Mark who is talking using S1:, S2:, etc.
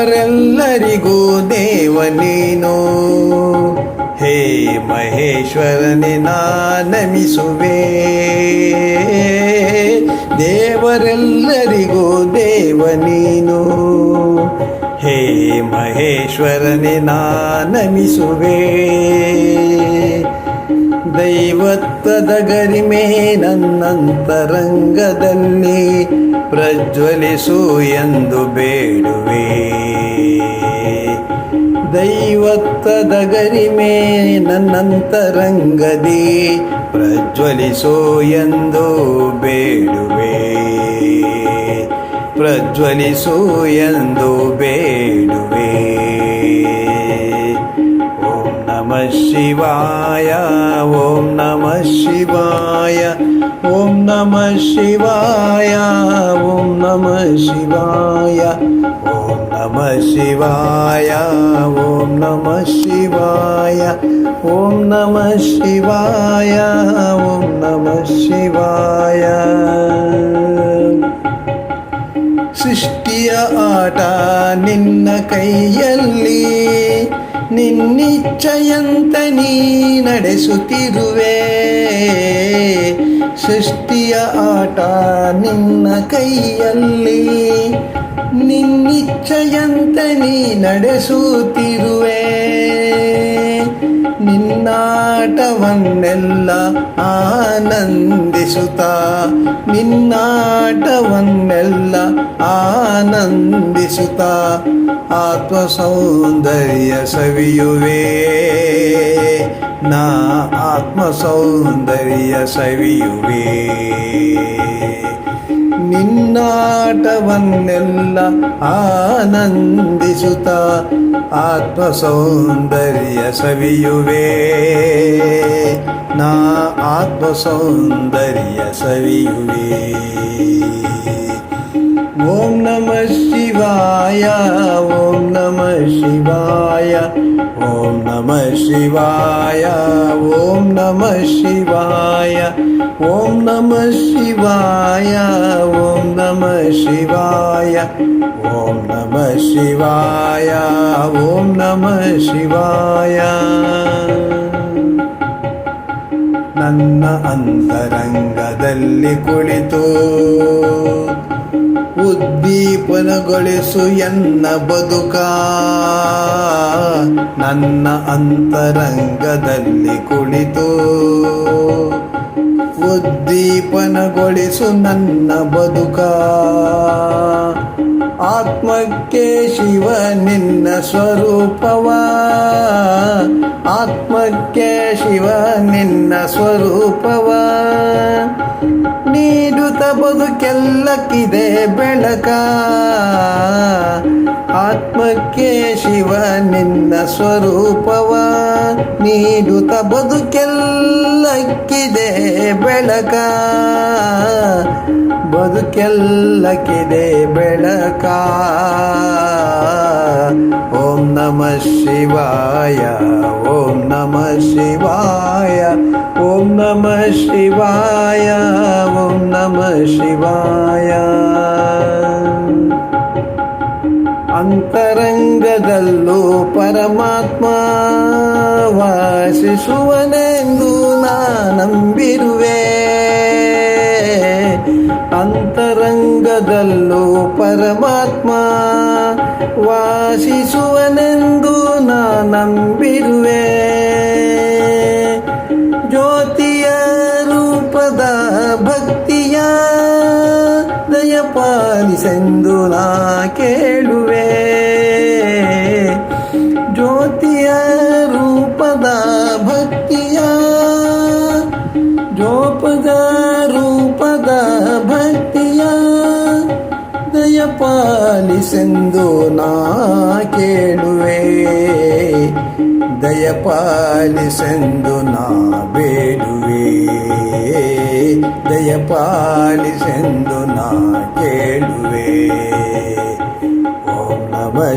S1: ದೇವರೆಲ್ಲರಿಗೂ ದೇವ ನೀನು. ಹೇ ಮಹೇಶ್ವರನೇ ನಮಿಸುವೆ. ದೇವರೆಲ್ಲರಿಗೂ ದೇವ ನೀನು. ಹೇ ಮಹೇಶ್ವರನೇ ನಮಿಸುವೆ. ದೈವತ್ವದ ಗರಿಮೆ ನನ್ನಂತರಂಗದಲ್ಲಿ ಪ್ರಜ್ವಲಿಸು ಎಂದು ಬೇಡುವೆ. ದೈವತ್ವದ ಗರಿಮೆ ನನ್ನಂತರಂಗದಿ ಪ್ರಜ್ವಲಿಸು ಎಂದು ಬೇಡುವೆ. ಪ್ರಜ್ವಲಿಸು ಎಂದು ಬೇಡುವೆ. ಓಂ ನಮಃ ಶಿವಾಯ, ಓಂ ನಮಃ ಶಿವಾಯ, ಓಂ ನಮಃ ಶಿವಾಯ, ಓಂ ನಮಃ ಶಿವಾಯ, ಓಂ ನಮಃ ಶಿವಾಯ, ಓಂ ನಮಃ ಶಿವಾಯ, ಓಂ ನಮಃ ಶಿವಾಯ, ಓಂ ನಮಃ ಶಿವಾಯ. ಸೃಷ್ಟಿಯ ಆಟ ನಿನ್ನ ಕೈಯಲ್ಲಿ, ನಿನ್ನಿಚ್ಛೆಯಂತ ನೀ ನಡೆಸುತ್ತಿರುವೆ. ಸೃಷ್ಟಿಯ ಆಟ ನಿನ್ನ ಕೈಯಲ್ಲಿ, ನಿನ್ನಿಚ್ಛೆಯಂತ ನೀ ನಡೆಸುತ್ತಿರುವೆ. ನಿನ್ನಾಟವನ್ನೆಲ್ಲ ಆನಂದಿಸುತ್ತಾ, ನಿನ್ನಾಟವನ್ನೆಲ್ಲ ಆನಂದಿಸುತ್ತಾ ಆತ್ಮ ಸೌಂದರ್ಯ ಸವಿಯುವೆ. ನಾ ಆತ್ಮ ಸೌಂದರ್ಯ ಸವಿಯುವೆ. ನಿನ್ನಾಟವನ್ನೆಲ್ಲ ಆನಂದಿಸುತ್ತಾ ಆತ್ಮ ಸೌಂದರ್ಯ ಸವಿಯುವೆ. ನಾ ಆತ್ಮ ಸೌಂದರ್ಯ ಸವಿಯುವೆ. ಓಂ ನಮಃ ಶಿವಾಯ, ಓಂ ನಮಃ ಶಿವಾಯ, ಓಂ ನಮಃ ಶಿವಾಯ, ಓಂ ನಮಃ ಶಿವಾಯ, ಓಂ ನಮಃ ಶಿವಾಯ, ಓಂ ನಮಃ ಶಿವಾಯ, ಓಂ ನಮಃ ಶಿವಾಯ, ಓಂ ನಮಃ ಶಿವಾಯ. ನನ್ನ ಅಂತರಂಗದಲ್ಲಿ ಕುಳಿತು ಉದ್ದೀಪನಗೊಳಿಸು ಎನ್ನ ಬದುಕ. ನನ್ನ ಅಂತರಂಗದಲ್ಲಿ ಕುಳಿತು ಉದ್ದೀಪನಗೊಳಿಸು ನನ್ನ ಬದುಕ. ಆತ್ಮಕ್ಕೆ ಶಿವ ನಿನ್ನ ಸ್ವರೂಪವ, ಆತ್ಮಕ್ಕೆ ಶಿವ ನಿನ್ನ ಸ್ವರೂಪವ. ನೀಡುತ್ತ ಬದುಕೆಲ್ಲಕ್ಕಿದೆ ಬೆಳಕ. ಆತ್ಮಕ್ಕೆ ಶಿವ ನಿನ್ನ ಸ್ವರೂಪವ, ನೀಡುತ್ತ ಬದುಕೆಲ್ಲಕ್ಕಿದೆ ಬೆಳಕ. ಬದುಕೆಲ್ಲಕ್ಕಿದೆ ಬೆಳಕ. ಓಂ ನಮಃ ಶಿವಾಯ, ಓಂ ನಮಃ ಶಿವಾಯ, ಓಂ ನಮಃ ಶಿವಾಯ, ಓಂ ನಮಃ ಶಿವಾಯ. ಅಂತರಂಗದಲ್ಲೂ ಪರಮಾತ್ಮ ವಾಸಿಸುವನೆಂದು ನಾ ನಂಬಿರುವೆ. ಅಂತರಂಗದಲ್ಲೂ ಪರಮಾತ್ಮ ವಾಸಿಸುವನೆಂದು ನಾ ನಂಬಿರುವೆ. ಜ್ಯೋತಿಯ ರೂಪದ ಭಕ್ತಿಯ ದಯಪಾಲಿಸೆಂದು ನಾ ಕೇಳುವೆ. ಜ್ಯೋತಿಯ ರೂಪದ ಭಕ್ತಿಯ, ಜೋಪದ ರೂಪದ ಭಕ್ತಿಯ ದಯಪಾಲಿಸೆಂದು ನಾ ಕೇಳುವೆ. ದಯಪಾಲಿಸೆಂದು ನಾ ಬೇಡುವೆ. ದಯಪಾಲಿಸೆಂದು ನಾ ಕೇಳುವೆ. ಓಂ ನಮಃ